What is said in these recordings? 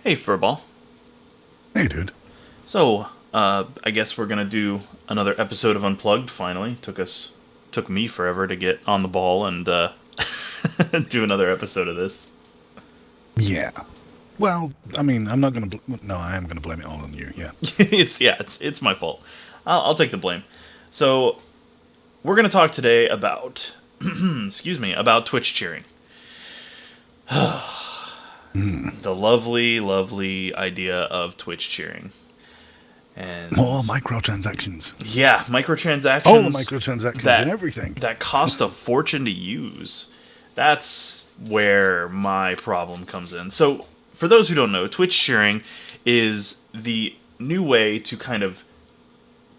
Hey, Furball. Hey, dude. So, I guess we're gonna do another episode of Unplugged. Finally, took me forever to get on the ball and do another episode of this. Yeah. Well, I mean, I'm not going to. No, I am going to blame it all on you. Yeah. It's my fault. I'll take the blame. So, we're gonna talk today about excuse me about Twitch cheering. The lovely, lovely idea of Twitch cheering. More And microtransactions. yeah, All the microtransactions microtransactions and that everything. that cost a fortune to use. That's where my problem comes in. So, for those who don't know, Twitch cheering is the new way to kind of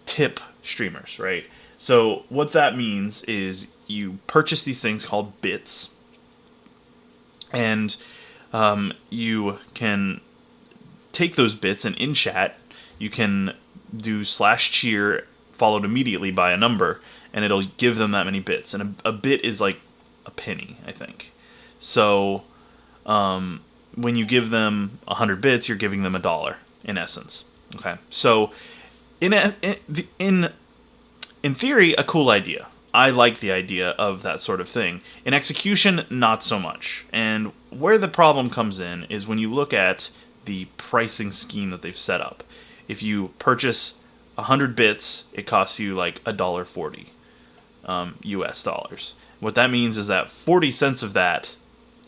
tip streamers, right? So, what that means is you purchase these things called bits, and you can take those bits and in chat you can do slash cheer followed immediately by a number, and it'll give them that many bits. And a bit is like a penny, I think. So when you give them 100 bits, you're giving them $1 in essence. Okay, so in in theory, a cool idea. I like the idea of that sort of thing. In execution, not so much. And where the problem comes in is when you look at the pricing scheme that they've set up. If you purchase 100 bits, it costs you like $1.40 US dollars. What that means is that 40 cents of that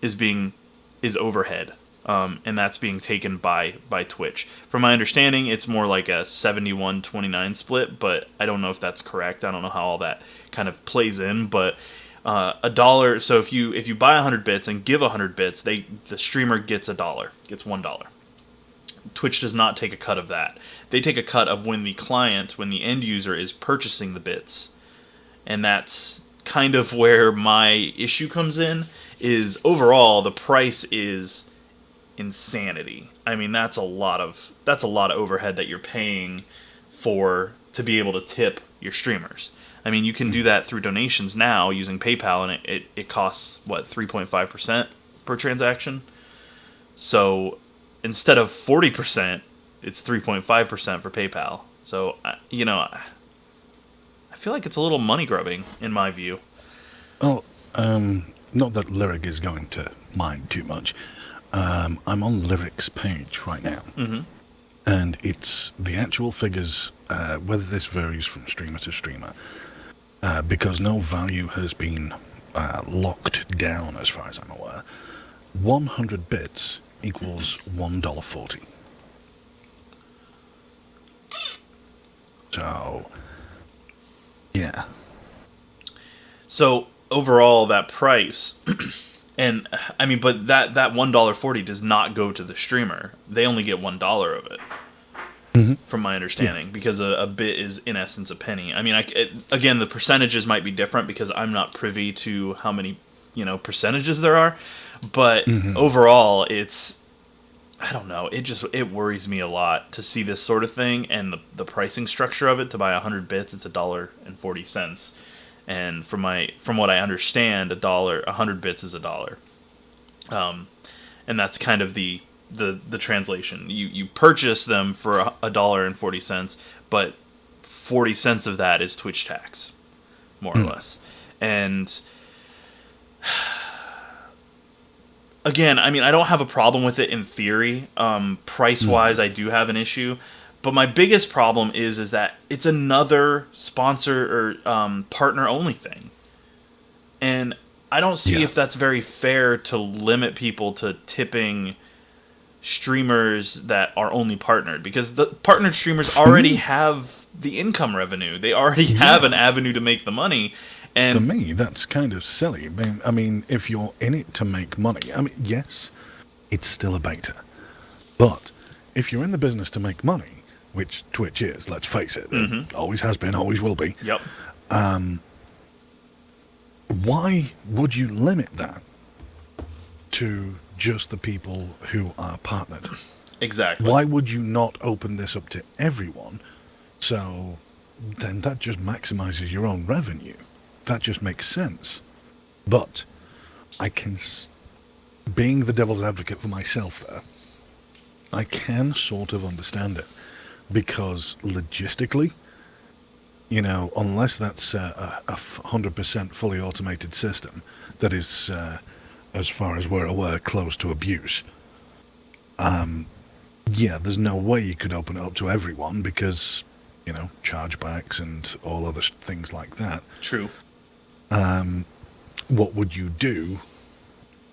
is overhead, and that's being taken by Twitch. From my understanding, it's more like a 71-29 split, but I don't know if that's correct. I don't know how all that kind of plays in, but a dollar. So if you buy 100 bits and give 100 bits, the streamer gets gets $1. Twitch does not take a cut of that. They take a cut of when the end user is purchasing the bits, and that's kind of where my issue comes in. Is overall the price is insanity. I mean, that's a lot of overhead that you're paying for to be able to tip your streamers. I mean, you can do that through donations now using PayPal, and it costs what 3.5% per transaction. So instead of 40%, it's 3.5% for PayPal. So I feel like it's a little money grubbing in my view. Oh, not that Lyric is going to mind too much. I'm on Lyric's page right now. Mm-hmm. And it's the actual figures, whether this varies from streamer to streamer, because no value has been locked down as far as I'm aware. 100 bits equals $1.40. So, yeah. So overall, that price, and I mean, but that $1.40 does not go to the streamer. They only get $1 of it, from my understanding, because a bit is in essence a penny. I mean, again, the percentages might be different because I'm not privy to how many percentages there are, but overall, it's I don't know. It worries me a lot to see this sort of thing and the pricing structure of it. To buy 100 bits, it's $1.40. And from what I understand, 100 bits is $1, and that's kind of the translation. You purchase them for $1.40, but 40 cents of that is Twitch tax, more or less. And again, I mean, I don't have a problem with it in theory. Price wise, I do have an issue. But my biggest problem is that it's another sponsor or partner only thing, and I don't see if that's very fair to limit people to tipping streamers that are only partnered, because the partnered streamers already have the income revenue. They already have an avenue to make the money. And to me, that's kind of silly. I mean, if you're in it to make money, I mean, yes, it's still a beta, but if you're in the business to make money, which Twitch is, let's face it, always has been, always will be. Yep. Why would you limit that to just the people who are partnered? Exactly. Why would you not open this up to everyone? So then that just maximizes your own revenue. That just makes sense. But I can, being the devil's advocate for myself there, I can sort of understand it because logistically, unless that's a 100% fully automated system that is, as far as we're aware, close to abuse, yeah, there's no way you could open it up to everyone because, chargebacks and all other things like that. True. What would you do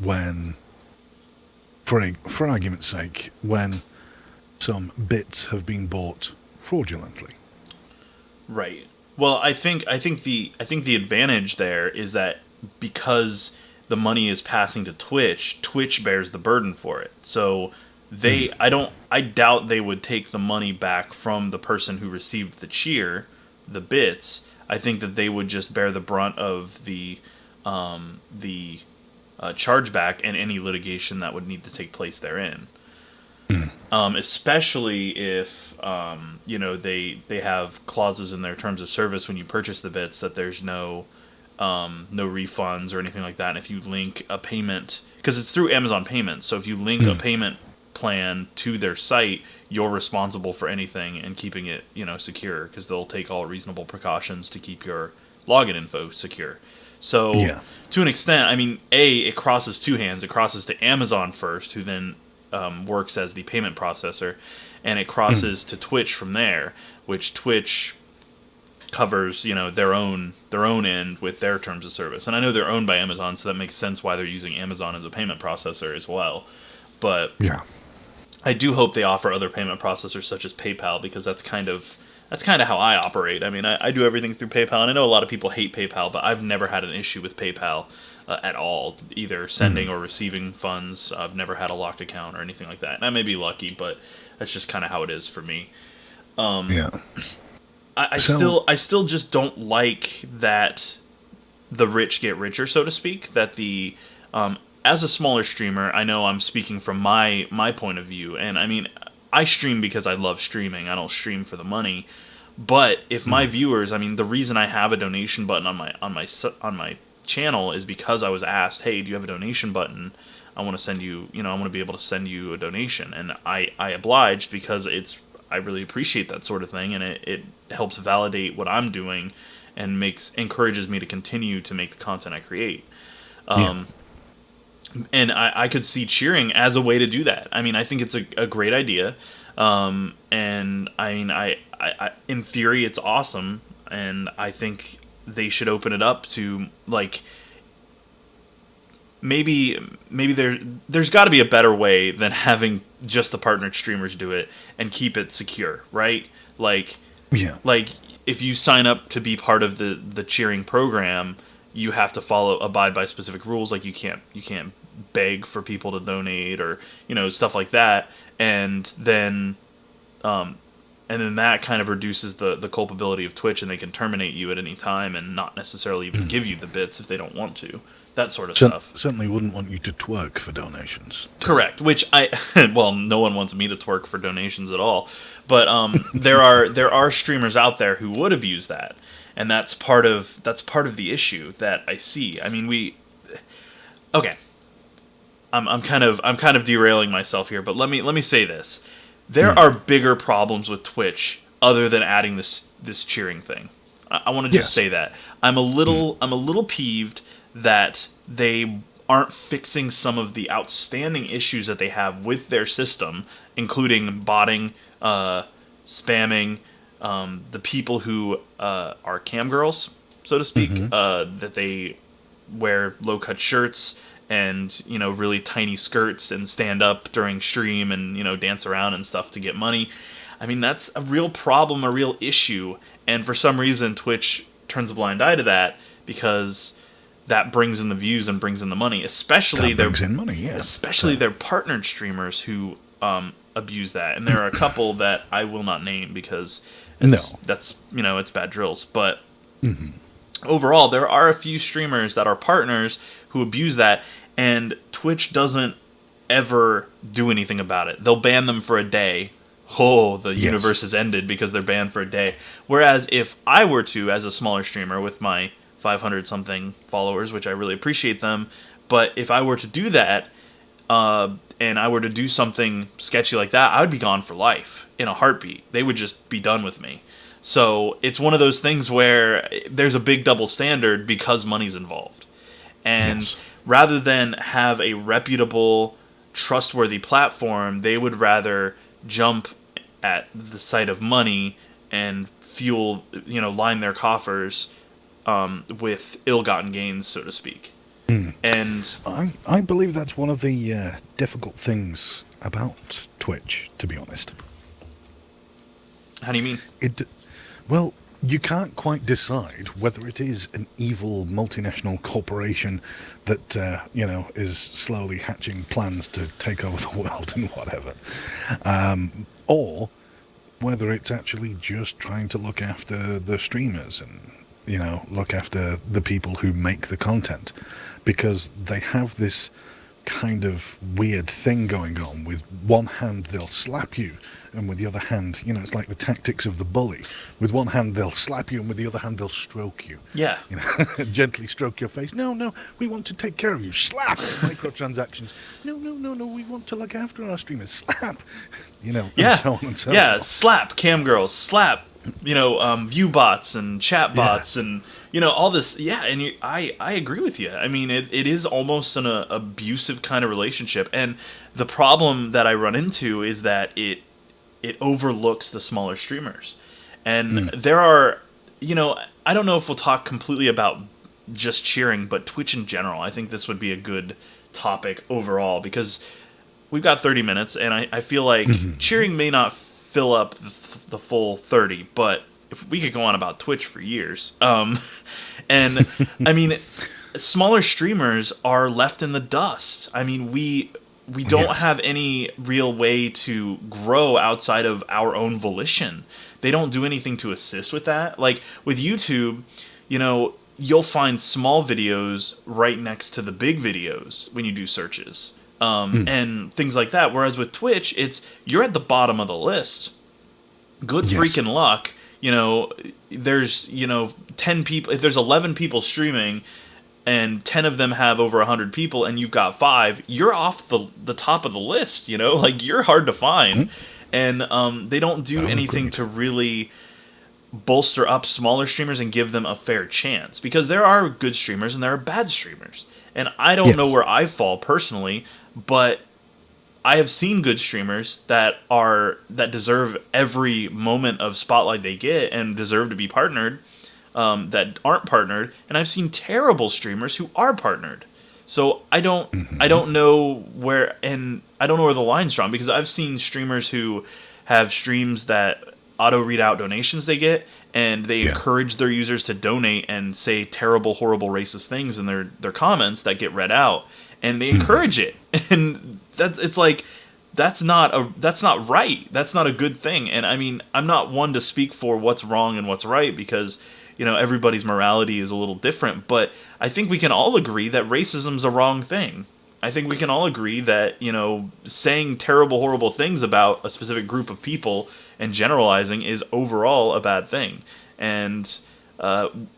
when, for argument's sake, when some bits have been bought fraudulently? Right. Well, I think the advantage there is that because the money is passing to Twitch, Twitch bears the burden for it. So I doubt they would take the money back from the person who received the cheer, the bits. I think that they would just bear the brunt of the chargeback and any litigation that would need to take place therein. Especially if they have clauses in their terms of service when you purchase the bits that there's no refunds or anything like that. And if you link a payment, because it's through Amazon Payments, so if you link a payment plan to their site, you're responsible for anything and keeping it secure, because they'll take all reasonable precautions to keep your login info secure. So to an extent, I mean, it crosses two hands. It crosses to Amazon first, who then works as the payment processor, and it crosses to Twitch from there, which Twitch covers their own end with their terms of service. And I know they're owned by Amazon, so that makes sense why they're using Amazon as a payment processor as well. But I do hope they offer other payment processors such as PayPal, because that's kind of how I operate. I mean, I do everything through PayPal, and I know a lot of people hate PayPal, but I've never had an issue with PayPal at all, either sending or receiving funds. I've never had a locked account or anything like that. And I may be lucky, but that's just kind of how it is for me. I still just don't like that the rich get richer, so to speak. That the as a smaller streamer, I know I'm speaking from my point of view, and I mean, I stream because I love streaming. I don't stream for the money. But if my viewers, I mean, the reason I have a donation button on my channel is because I was asked, hey, do you have a donation button? I want to send you, I want to be able to send you a donation. And I obliged, because I really appreciate that sort of thing, and it helps validate what I'm doing and encourages me to continue to make the content I create. And I could see cheering as a way to do that. I mean, I think it's a great idea. And I mean, I in theory, it's awesome. And I think they should open it up to, like, maybe there's got to be a better way than having just the partnered streamers do it and keep it secure, right? Like if you sign up to be part of the cheering program, you have to abide by specific rules. Like you can't beg for people to donate, or stuff like that. And then that kind of reduces the culpability of Twitch, and they can terminate you at any time and not necessarily even give you the bits if they don't want to. That sort of stuff. Certainly wouldn't want you to twerk for donations. Correct. Which well, no one wants me to twerk for donations at all. But there are streamers out there who would abuse that, and that's part of the issue that I see. I mean, okay. I'm kind of derailing myself here, but let me say this: there are bigger problems with Twitch other than adding this cheering thing. I want to just say that I'm a little peeved that they aren't fixing some of the outstanding issues that they have with their system, including botting, spamming, the people who are cam girls, so to speak, that they wear low-cut shirts and really tiny skirts and stand up during stream and dance around and stuff to get money. I mean, that's a real problem, a real issue, and for some reason Twitch turns a blind eye to that, because that brings in the views and brings in the money, especially their partnered streamers who abuse that. And there are a couple that I will not name because that's it's bad drills. But overall, there are a few streamers that are partners who abuse that, and Twitch doesn't ever do anything about it. They'll ban them for a day. The universe has ended because they're banned for a day. Whereas if I were to, as a smaller streamer with my 500 something followers, which I really appreciate them, but if I were to do that, and and I were to do something sketchy like that, I would be gone for life in a heartbeat. They would just be done with me. So it's one of those things where there's a big double standard because money's involved. And Yes. rather than have a reputable, trustworthy platform, they would rather jump at the sight of money and fuel, line their coffers with ill-gotten gains, so to speak. And I believe that's one of the difficult things about Twitch, to be honest. how do you mean? Well, you can't quite decide whether it is an evil multinational corporation that, is slowly hatching plans to take over the world and whatever, or whether it's actually just trying to look after the streamers and, look after the people who make the content, because they have this kind of weird thing going on. With one hand they'll slap you, and with the other hand, it's like the tactics of the bully. With one hand they'll slap you, and with the other hand they'll stroke you. Yeah. Gently stroke your face. No, we want to take care of you. Slap. Microtransactions. No, we want to look after our streamers. Slap. And so on and so forth. Slap cam girls, slap view bots and chat bots and all this. And I agree with you. I mean, it is almost an abusive kind of relationship, and the problem that I run into is that it overlooks the smaller streamers. And there are, I don't know if we'll talk completely about just cheering, but Twitch in general. I think this would be a good topic overall, because we've got 30 minutes, and I feel like cheering may not fill up the full 30, but if we could go on about Twitch for years. And I mean, smaller streamers are left in the dust. I mean, we don't have any real way to grow outside of our own volition. They don't do anything to assist with that. Like with YouTube, you'll find small videos right next to the big videos when you do searches. And things like that. Whereas with Twitch, you're at the bottom of the list. Good freaking luck. There's 10 people. If there's 11 people streaming, and 10 of them have over 100 people, and you've got 5, you're off the top of the list. Like, you're hard to find, and they don't do anything to really bolster up smaller streamers and give them a fair chance, because there are good streamers and there are bad streamers. And I don't know where I fall personally, but I have seen good streamers that deserve every moment of spotlight they get and deserve to be partnered, that aren't partnered, and I've seen terrible streamers who are partnered. So I don't know where the line's drawn, because I've seen streamers who have streams that auto read out donations they get, and they encourage their users to donate and say terrible, horrible, racist things in their comments that get read out, and they encourage it. And that's not right. That's not a good thing. And I mean, I'm not one to speak for what's wrong and what's right, because everybody's morality is a little different, but I think we can all agree that racism's a wrong thing. I think we can all agree that, saying terrible, horrible things about a specific group of people and generalizing is overall a bad thing. And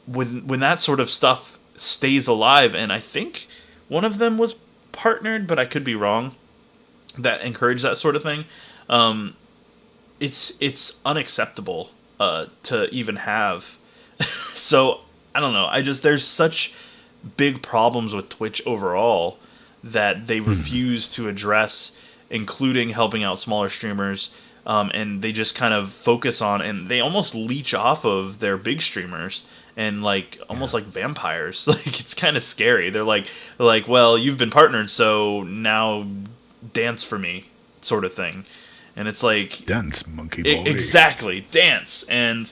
when that sort of stuff stays alive, and I think one of them was partnered, but I could be wrong, that encourage that sort of thing, it's unacceptable to even have. So I don't know. There's such big problems with Twitch overall that they refuse to address, including helping out smaller streamers, and they just kind of focus on, and they almost leech off of their big streamers, and almost like vampires. Like, it's kind of scary. They're like, well, you've been partnered, so now dance for me, sort of thing. And it's like, dance, monkey boy. Exactly, dance. And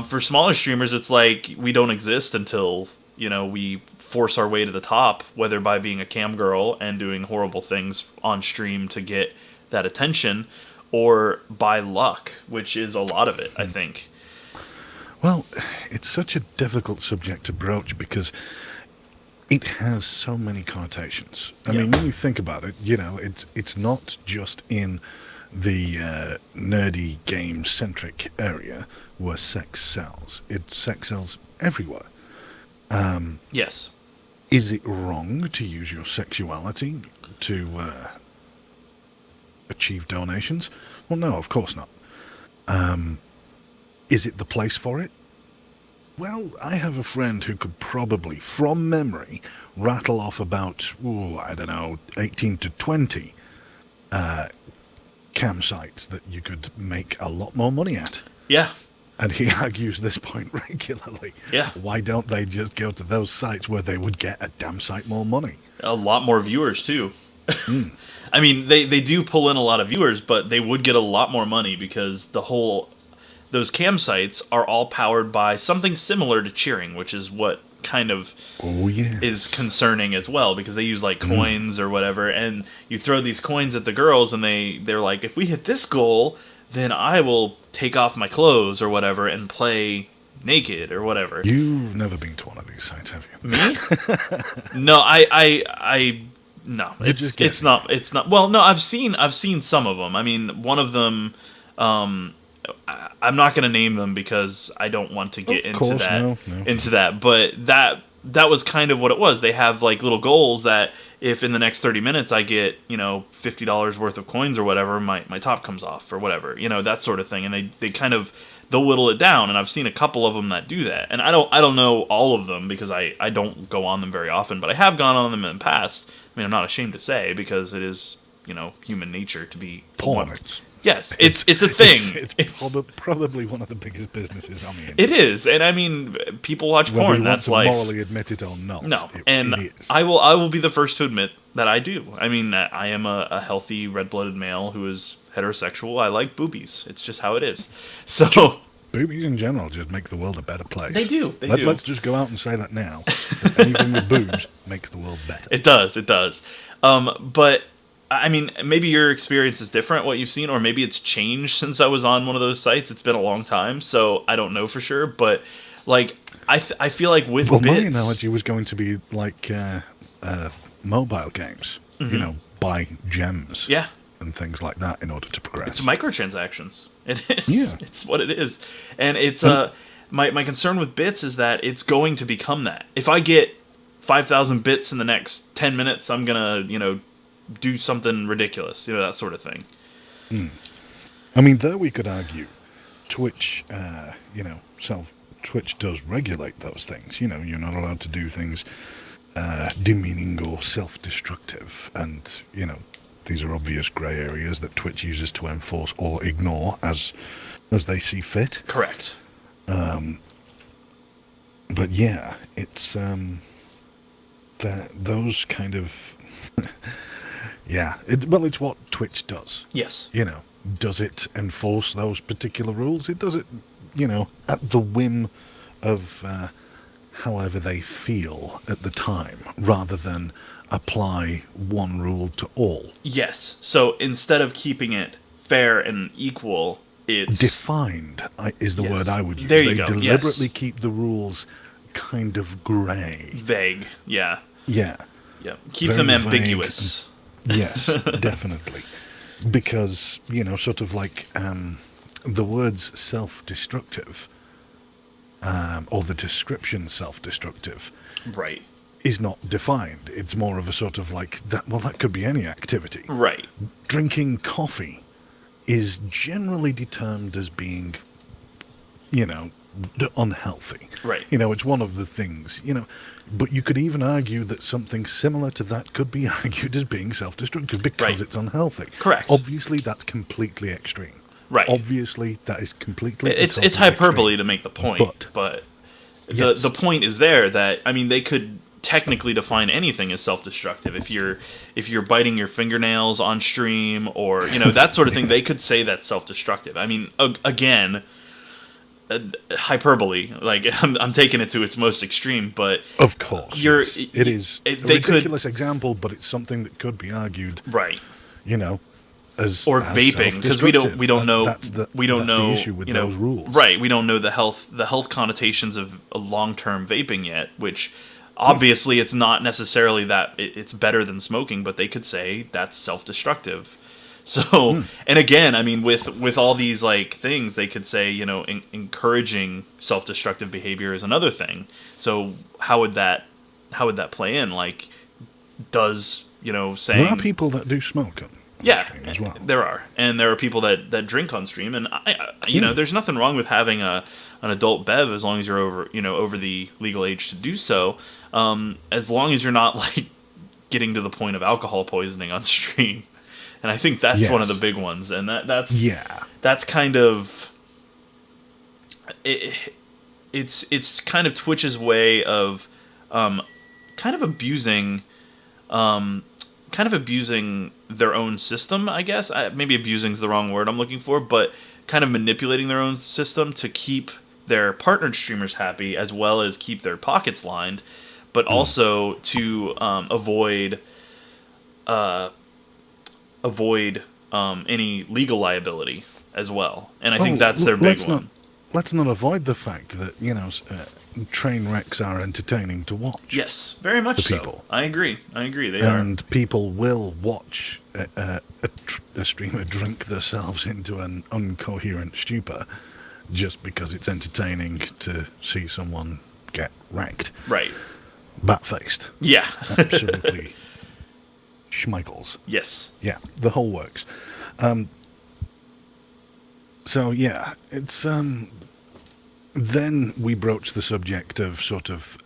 for smaller streamers, it's like, we don't exist until we force our way to the top, whether by being a cam girl and doing horrible things on stream to get that attention, or by luck, which is a lot of it, I think. Well, it's such a difficult subject to broach, because it has so many connotations. I mean, when you think about it, it's not just in the nerdy game-centric area where sex sells. Sex sells everywhere. Yes. Is it wrong to use your sexuality to achieve donations? Well, no, of course not. Is it the place for it? Well, I have a friend who could probably, from memory, rattle off about, I don't know, 18 to 20 campsites that you could make a lot more money at. Yeah. And he argues this point regularly. Yeah. Why don't they just go to those sites where they would get a damn sight more money? A lot more viewers, too. I mean, they do pull in a lot of viewers, but they would get a lot more money because those campsites are all powered by something similar to cheering, which is what kind of is concerning as well, because they use like coins or whatever, and you throw these coins at the girls, and they're like, if we hit this goal, then I will take off my clothes or whatever and play naked or whatever. You've never been to one of these sites, have you? Me? No, no. It's not. Well, no, I've seen some of them. I mean, one of them. I'm not going to name them because I don't want to get into that. But that was kind of what it was. They have like little goals that if in the next 30 minutes I get, $50 worth of coins or whatever, my top comes off or whatever, that sort of thing. And they'll whittle it down. And I've seen a couple of them that do that. And I don't know all of them because I don't go on them very often, but I have gone on them in the past. I mean, I'm not ashamed to say because it is, human nature to be porn. Yes, it's a thing. It's probably one of the biggest businesses on the internet. It is, and I mean, people watch Whether porn. you That's want life. to morally admit it or not. No, it is. I will be the first to admit that I do. I mean, I am a healthy red-blooded male who is heterosexual. I like boobies. It's just how it is. So boobies in general just make the world a better place. They do. Let's just go out and say that now. That anything with boobs makes the world better. It does. But I mean, maybe your experience is different, what you've seen, or maybe it's changed since I was on one of those sites. It's been a long time, so I don't know for sure. But like, I feel like with bits, my analogy was going to be like mobile games. Buy gems, and things like that in order to progress. It's microtransactions. It is. Yeah. It's what it is, and it's my concern with bits is that it's going to become that. If I get 5,000 bits in the next 10 minutes, I'm gonna do something ridiculous, that sort of thing. I mean, there we could argue Twitch, Twitch does regulate those things. You're not allowed to do things demeaning or self-destructive, and these are obvious grey areas that Twitch uses to enforce or ignore as they see fit. Correct. But yeah, it's those kind of it's what Twitch does. Yes. Does it enforce those particular rules? It does it, at the whim of however they feel at the time, rather than apply one rule to all. Yes. So instead of keeping it fair and equal, it's defined is the word I would use. There you they go. deliberately keep the rules kind of grey. Vague. Yeah. Yeah. Yeah. Keep Very them ambiguous. Yes, definitely. Because, sort of like the words self-destructive, or the description self-destructive, right, is not defined. It's more of a sort of like, that could be any activity. Right. Drinking coffee is generally determined as being, unhealthy. Right. It's one of the things, but you could even argue that something similar to that could be argued as being self-destructive because it's unhealthy. Correct. Obviously, that's completely extreme. Right. Obviously, that is completely it's hyperbole extreme. To make the point, but yes. the point is there that, I mean, they could technically define anything as self-destructive. If you're biting your fingernails on stream or, that sort of thing, they could say that's self-destructive. I mean, again, hyperbole, like I'm taking it to its most extreme, but of course it is a ridiculous example, but it's something that could be argued, right? As vaping, because we don't know that's the issue with those rules, right? We don't know the health connotations of a long-term vaping yet, which obviously it's not necessarily that it's better than smoking, but they could say that's self-destructive. So, and again, I mean, with all these like things, they could say, encouraging self-destructive behavior is another thing. So how would that play in? Like, does saying there are people that do smoke them. Yeah, stream as well. there are, and there are people that drink on stream, and you know, there's nothing wrong with having an adult bev as long as you're over the legal age to do so, as long as you're not like getting to the point of alcohol poisoning on stream, and I think that's one of the big ones, and that's kind of it's kind of Twitch's way of kind of abusing their own system, I guess. Maybe abusing is the wrong word I'm looking for, but kind of manipulating their own system to keep their partnered streamers happy as well as keep their pockets lined, but also to avoid any legal liability as well. And I think that's their big one. Let's not avoid the fact that, train wrecks are entertaining to watch. Yes, very much so. People. I agree. They and people will watch a streamer drink themselves into an incoherent stupor just because it's entertaining to see someone get wrecked. Right. Bat-faced. Yeah. Absolutely. Schmeichels. Yes. Yeah, the whole works. So, yeah, it's... Then we broach the subject of sort of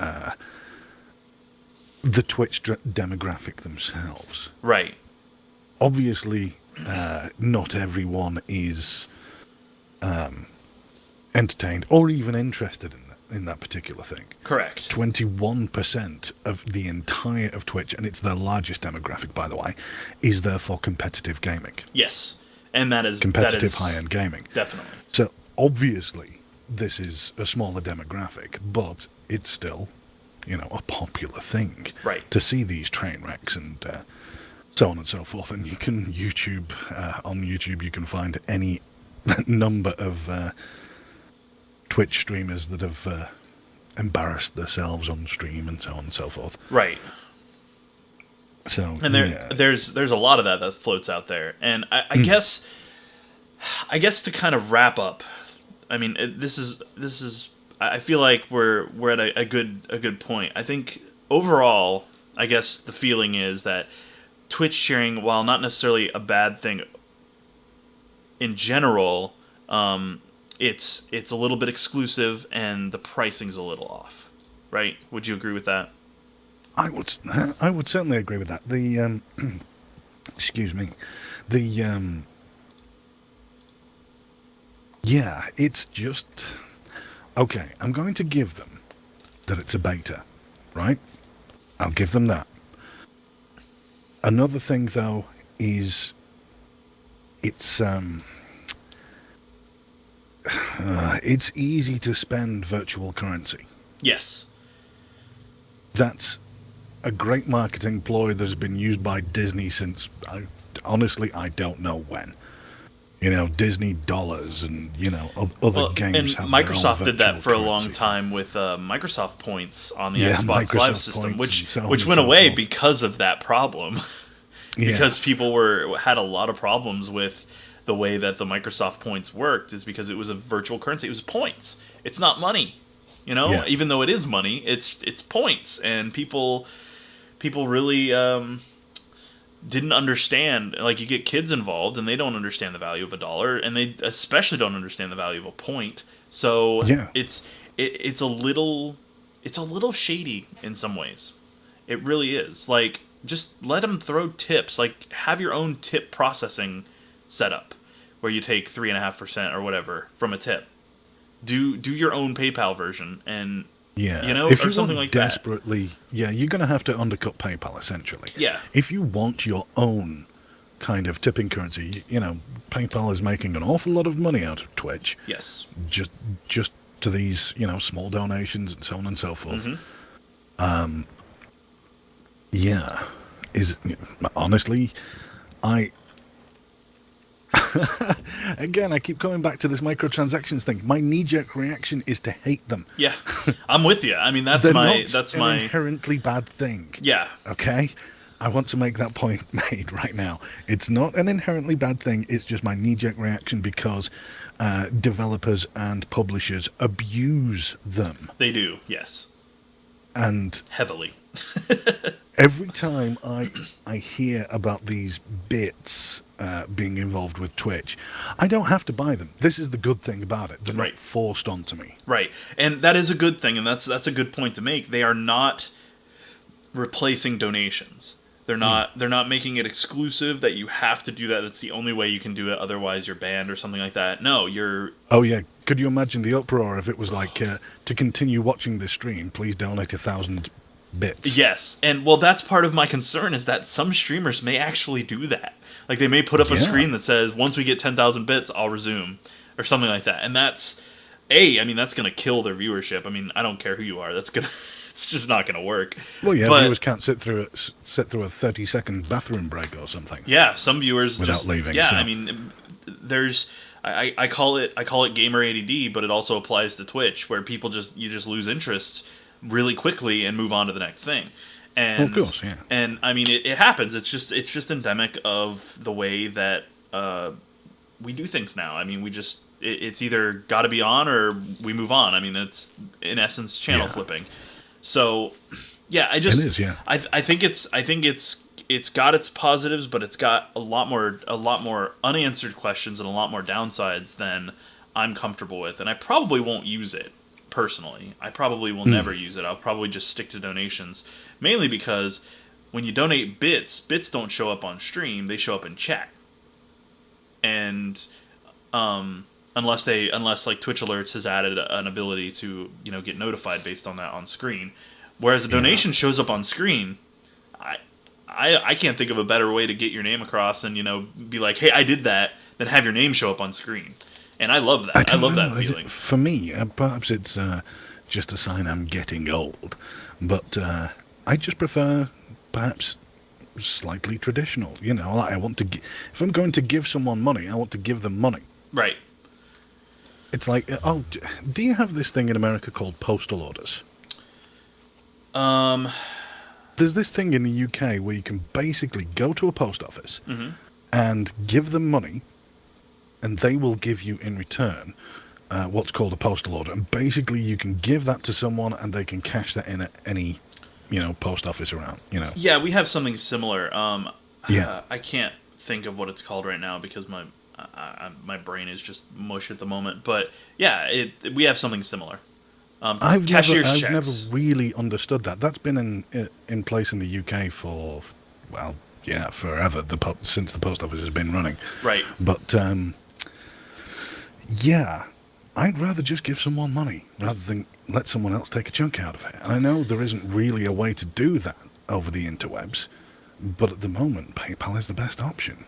the Twitch demographic themselves. Right. Obviously, not everyone is entertained or even interested in that particular thing. Correct. 21% of the entire of Twitch, and it's their largest demographic, by the way, is there for competitive gaming. Yes, and that is... Competitive high-end gaming. Definitely. So, obviously... this is a smaller demographic, but it's still, a popular thing. Right. To see these train wrecks and so on and so forth. And you can on YouTube, you can find any number of Twitch streamers that have embarrassed themselves on stream and so on and so forth. Right. So, and there's a lot of that floats out there. And I guess to kind of wrap up, I mean, this is. I feel like we're at a good point. I think overall, I guess the feeling is that Twitch cheering, while not necessarily a bad thing in general, it's a little bit exclusive and the pricing's a little off. Right? Would you agree with that? I would certainly agree with that. The excuse me, the yeah, it's just... Okay, I'm going to give them that it's a beta, right? I'll give them that. Another thing, though, is it's easy to spend virtual currency. Yes. That's a great marketing ploy that's been used by Disney since, honestly, I don't know when. Disney dollars and, other games. And Microsoft did that for a long time with Microsoft points on the Xbox Microsoft Live system, which went so away forth. Because of that problem. Because people had a lot of problems with the way that the Microsoft points worked, is because it was a virtual currency. It was points. It's not money. Even though it is money, it's points, and people really didn't understand. Like, you get kids involved and they don't understand the value of $1, and they especially don't understand the value of a point. So it's a little shady in some ways. It really is. Like, just let them throw tips. Like, have your own tip processing setup where you take 3.5% or whatever from a tip. Do your own PayPal version, and if you or something want like desperately, that. You're going to have to undercut PayPal essentially. Yeah. If you want your own kind of tipping currency, PayPal is making an awful lot of money out of Twitch. Yes. Just to these, small donations and so on and so forth. Mm-hmm. Honestly, again, I keep coming back to this microtransactions thing. My knee-jerk reaction is to hate them. Yeah, I'm with you. I mean, that's my inherently bad thing. Yeah. Okay? I want to make that point made right now. It's not an inherently bad thing. It's just my knee-jerk reaction because developers and publishers abuse them. They do, yes. And heavily. Every time I hear about these bits being involved with Twitch, I don't have to buy them. This is the good thing about it. They're Right. not forced onto me. Right. And that is a good thing, and that's a good point to make. They are not replacing donations. They're not making it exclusive that you have to do that. That's the only way you can do it. Otherwise, you're banned or something like that. No, you're. Oh yeah, could you imagine the uproar if it was like, to continue watching this stream, please donate 1,000 bits. Yes, and well, that's part of my concern is that some streamers may actually do that. Like they may put up a screen that says, "Once we get 10,000 bits, I'll resume," or something like that. And that's that's going to kill their viewership. I mean, I don't care who you are. That's gonna. It's just not going to work. Well, yeah, viewers can't sit through a 30-second bathroom break or something. Yeah, some viewers without leaving. Yeah, so. I mean, there's. I call it gamer ADD, but it also applies to Twitch, where people just lose interest really quickly and move on to the next thing. And well, of course, yeah. And I mean, it happens. It's just endemic of the way that we do things now. I mean, it's either got to be on or we move on. I mean, it's in essence channel flipping. So, yeah, it is, yeah. I think it's got its positives, but it's got a lot more unanswered questions and a lot more downsides than I'm comfortable with, and I probably won't use it personally. I probably will never use it. I'll probably just stick to donations, mainly because when you donate bits don't show up on stream; they show up in chat, and unless like Twitch Alerts has added an ability to get notified based on that on screen, whereas a donation shows up on screen. I can't think of a better way to get your name across and be like, hey, I did that, than have your name show up on screen. And I love that. I love that feeling. For me, perhaps it's just a sign I'm getting old, but I just prefer perhaps slightly traditional. I want to. If I'm going to give someone money, I want to give them money. Right. It's like, do you have this thing in America called postal orders? There's this thing in the UK where you can basically go to a post office and give them money, and they will give you in return what's called a postal order. And basically, you can give that to someone, and they can cash that in at any, post office around. Yeah, we have something similar. Yeah, I can't think of what it's called right now because my brain is just mush at the moment. But yeah, we have something similar. I've never really understood that. That's been in place in the UK for, well, yeah, forever. Since the post office has been running. Right. But yeah, I'd rather just give someone money rather than let someone else take a chunk out of it. And I know there isn't really a way to do that over the interwebs, but at the moment, PayPal is the best option.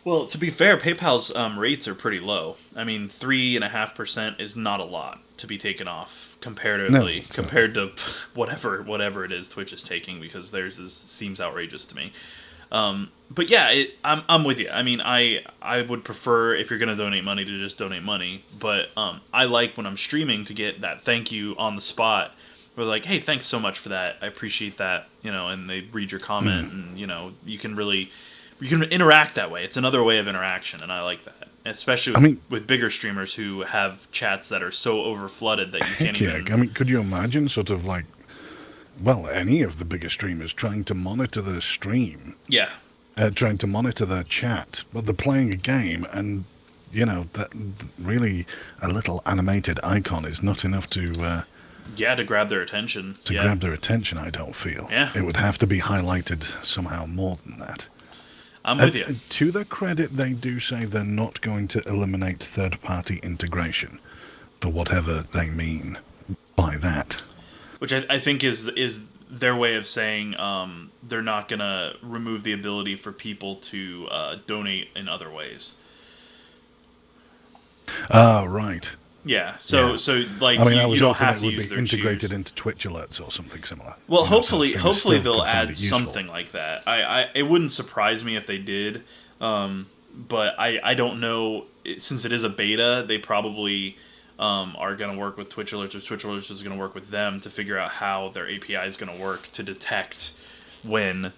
Well, to be fair, PayPal's rates are pretty low. I mean, 3.5% is not a lot to be taken off comparatively compared to whatever it is Twitch is taking, because theirs seems outrageous to me. But yeah, I'm with you. I mean, I would prefer, if you're going to donate money, to just donate money. But I like when I'm streaming to get that thank you on the spot. We're like, hey, thanks so much for that. I appreciate that. And they read your comment, and you can interact that way. It's another way of interaction, and I like that. Especially with bigger streamers who have chats that are so overflooded that you can't even... I mean, could you imagine sort of like, well, any of the bigger streamers trying to monitor the stream? Yeah. Trying to monitor their chat, but they're playing a game, and, that really a little animated icon is not enough to... to grab their attention. Grab their attention, I don't feel. Yeah. It would have to be highlighted somehow more than that. I'm with you. To their credit, they do say they're not going to eliminate third-party integration, for whatever they mean by that. Which I think is their way of saying they're not going to remove the ability for people to donate in other ways. Right. Yeah, so like I was you don't hoping have it to would use be their integrated choose. into Twitch alerts or something similar. Well, hopefully still they'll could find add it useful. something like that. It wouldn't surprise me if they did, but I don't know. Since it is a beta, they probably are going to work with Twitch alerts, or Twitch alerts is going to work with them to figure out how their API is going to work to detect when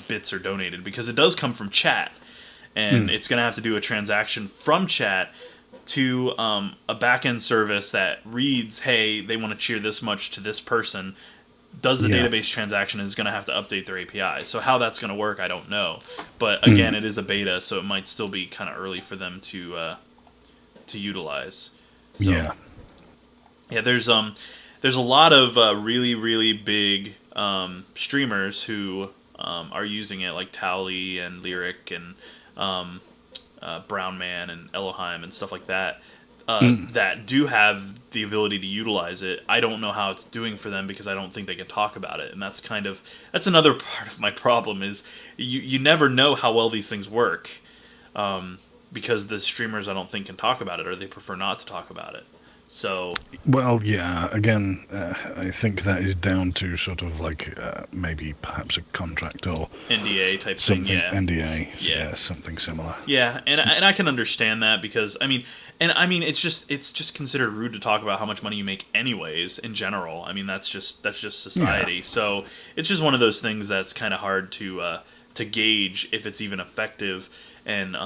bits are donated, because it does come from chat, and it's going to have to do a transaction from chat to a back-end service that reads, hey, they want to cheer this much to this person, does the Yeah. database transaction is going to have to update their API. So how that's going to work, I don't know. But again, it is a beta, so it might still be kind of early for them to utilize. So, Yeah. yeah, there's a lot of really really big streamers who are using it, like Towley and Lyric and Brown Man and Elohim and stuff like that. That do have the ability to utilize it. I don't know how it's doing for them because I don't think they can talk about it, and that's another part of my problem is you never know how well these things work, because the streamers I don't think can talk about it, or they prefer not to talk about it. So Well, yeah. Again, I think that is down to sort of like maybe perhaps a contract or NDA type something. thing, yeah. NDA, Yeah. yeah, something similar. Yeah, and I can understand that because it's just considered rude to talk about how much money you make anyways in general. I mean that's just society. Yeah. So it's just one of those things that's kind of hard to gauge if it's even effective, and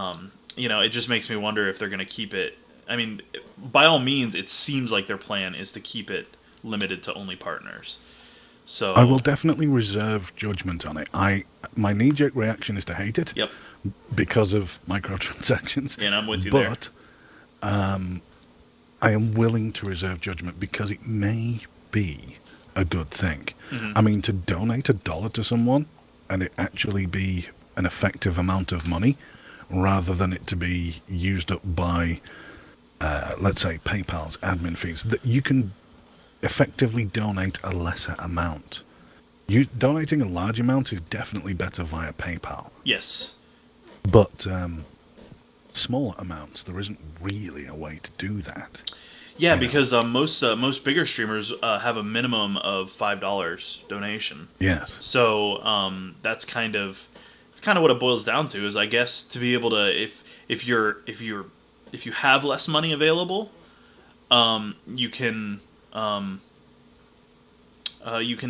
it just makes me wonder if they're going to keep it. I mean, by all means, it seems like their plan is to keep it limited to only partners. So I will definitely reserve judgment on it. My knee-jerk reaction is to hate it. Yep. Because of microtransactions. Yeah, and I'm with you there. But I am willing to reserve judgment because it may be a good thing. I mean, to donate $1 to someone and it actually be an effective amount of money, rather than it to be used up by, let's say, PayPal's admin fees, that you can effectively donate a lesser amount. Donating a large amount is definitely better via PayPal. Yes. But smaller amounts, there isn't really a way to do that. Yeah, because most bigger streamers have a minimum of $5 donation. Yes. So that's kind of what it boils down to. Is I guess to be able to if you have less money available, you can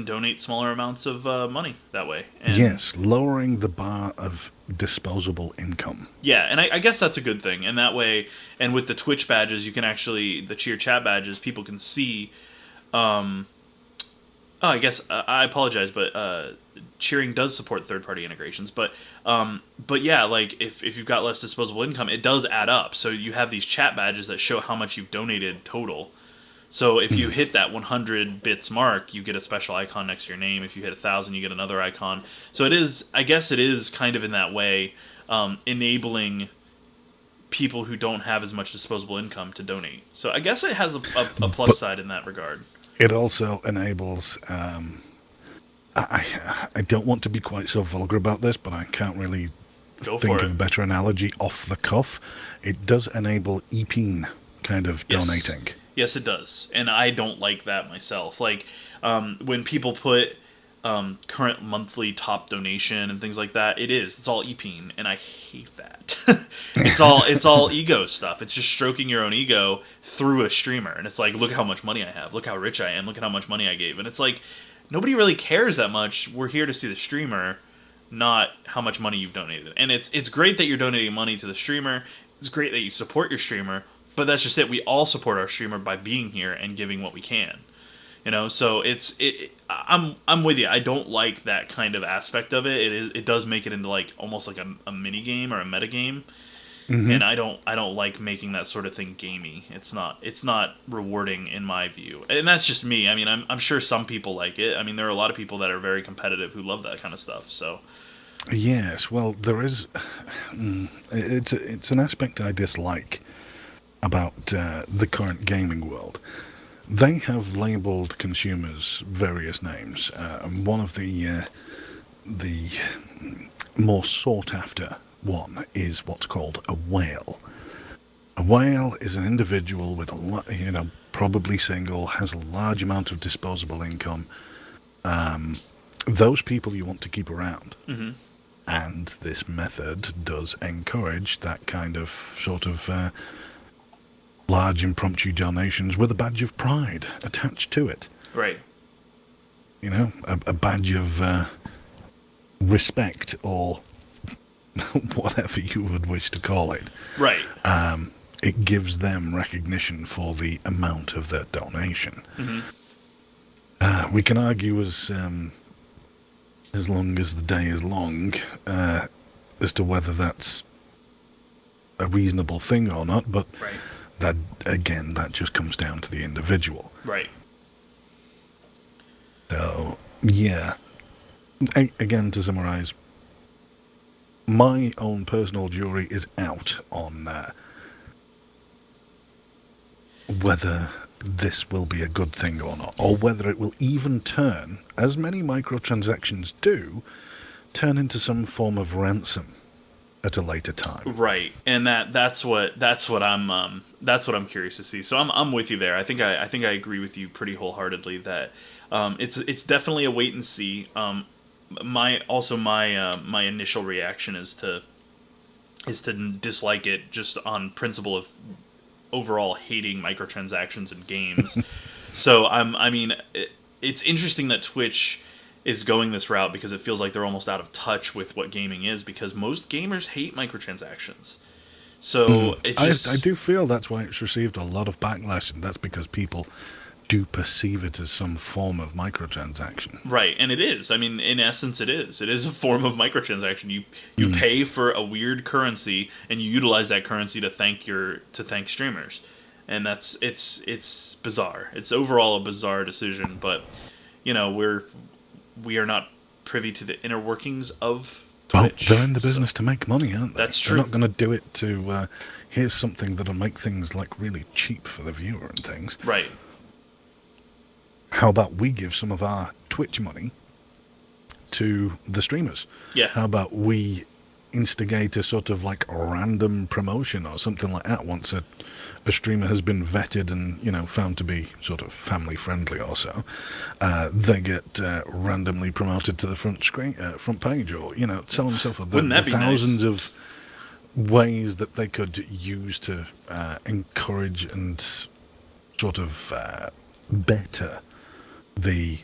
donate smaller amounts of money that way. And Yes, lowering the bar of disposable income. yeah, and I guess that's a good thing. And that way, and with the Twitch badges, you can actually, the cheer chat badges, people can see. I guess I apologize, but cheering does support third-party integrations. But yeah, like if you've got less disposable income, it does add up. So you have these chat badges that show how much you've donated total. So if you hit that 100 bits mark, you get a special icon next to your name. If you hit 1,000, you get another icon. So I guess it is kind of in that way, enabling people who don't have as much disposable income to donate. So I guess it has a plus side in that regard. It also enables, I don't want to be quite so vulgar about this, but I can't really think of a better analogy off the cuff. It does enable EPeen kind of donating. Yes, it does. And I don't like that myself. Like, when people put current monthly top donation and things like that, it's all EPeen, and I hate that. It's all ego stuff. It's just stroking your own ego through a streamer. And it's like, look how much money I have. Look how rich I am. Look at how much money I gave. And it's like, nobody really cares that much. We're here to see the streamer, not how much money you've donated. And it's great that you're donating money to the streamer. It's great that you support your streamer. But that's just it. We all support our streamer by being here and giving what we can. So I'm with you. I don't like that kind of aspect of it. It does make it into like almost like a mini game or a meta game. Mm-hmm. And I don't like making that sort of thing gamey. It's not rewarding in my view. And that's just me. I mean, I'm sure some people like it. I mean, there are a lot of people that are very competitive who love that kind of stuff. So yes, well, there is. It's an aspect I dislike about the current gaming world. They have labelled consumers various names. One of the more sought after one is what's called a whale. A whale is an individual with probably single, has a large amount of disposable income. Those people you want to keep around. Mm-hmm. And this method does encourage that kind of sort of large impromptu donations with a badge of pride attached to it. Right. A badge of respect or whatever you would wish to call it. Right. It gives them recognition for the amount of their donation. Mm-hmm. We can argue as long as the day is long, as to whether that's a reasonable thing or not, but Right. that, again, that just comes down to the individual. Right. So, yeah. Again, to summarize, my own personal jury is out on whether this will be a good thing or not, or whether it will even turn, as many microtransactions do, turn into some form of ransom at a later time. Right, and that's what I'm curious to see. So I'm with you there. I think I agree with you pretty wholeheartedly that it's definitely a wait and see. My initial reaction is to dislike it just on principle of overall hating microtransactions in games. So it's interesting that Twitch is going this route because it feels like they're almost out of touch with what gaming is, because most gamers hate microtransactions. So it just I do feel that's why it's received a lot of backlash, and that's because people do perceive it as some form of microtransaction. right, and it is. I mean, in essence, it is. It is a form of microtransaction. You pay for a weird currency, and you utilize that currency to thank streamers, and it's bizarre. It's overall a bizarre decision, but we are not privy to the inner workings of Twitch. Well, they're in the business to make money, aren't they? That's true. They're not going to do it to here's something that'll make things like really cheap for the viewer and things. Right. How about we give some of our Twitch money to the streamers? Yeah. How about we instigate a sort of like random promotion or something like that once a streamer has been vetted and found to be sort of family friendly or so, they get randomly promoted to the front page, or so on and so forth. Wouldn't that be thousands nice? of ways that they could use to encourage and sort of better the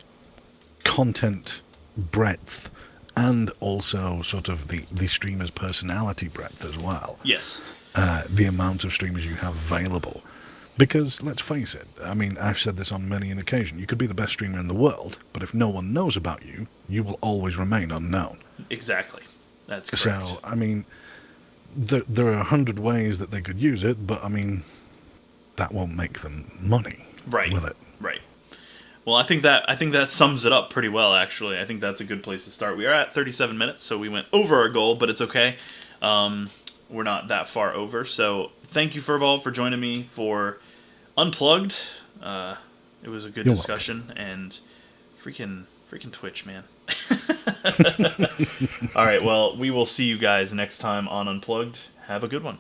content breadth, and also sort of the streamer's personality breadth as well. Yes. The amount of streamers you have available. Because, let's face it, I mean, I've said this on many an occasion, you could be the best streamer in the world, but if no one knows about you, you will always remain unknown. Exactly. That's correct. So, I mean, there are 100 ways that they could use it, but, I mean, that won't make them money, Right. will it? Right. Well, I think that sums it up pretty well, actually. I think that's a good place to start. We are at 37 minutes, so we went over our goal, but it's okay. We're not that far over. So thank you, Furball, for joining me for Unplugged. It was a good discussion, and freaking Twitch, man. All right, well, we will see you guys next time on Unplugged. Have a good one.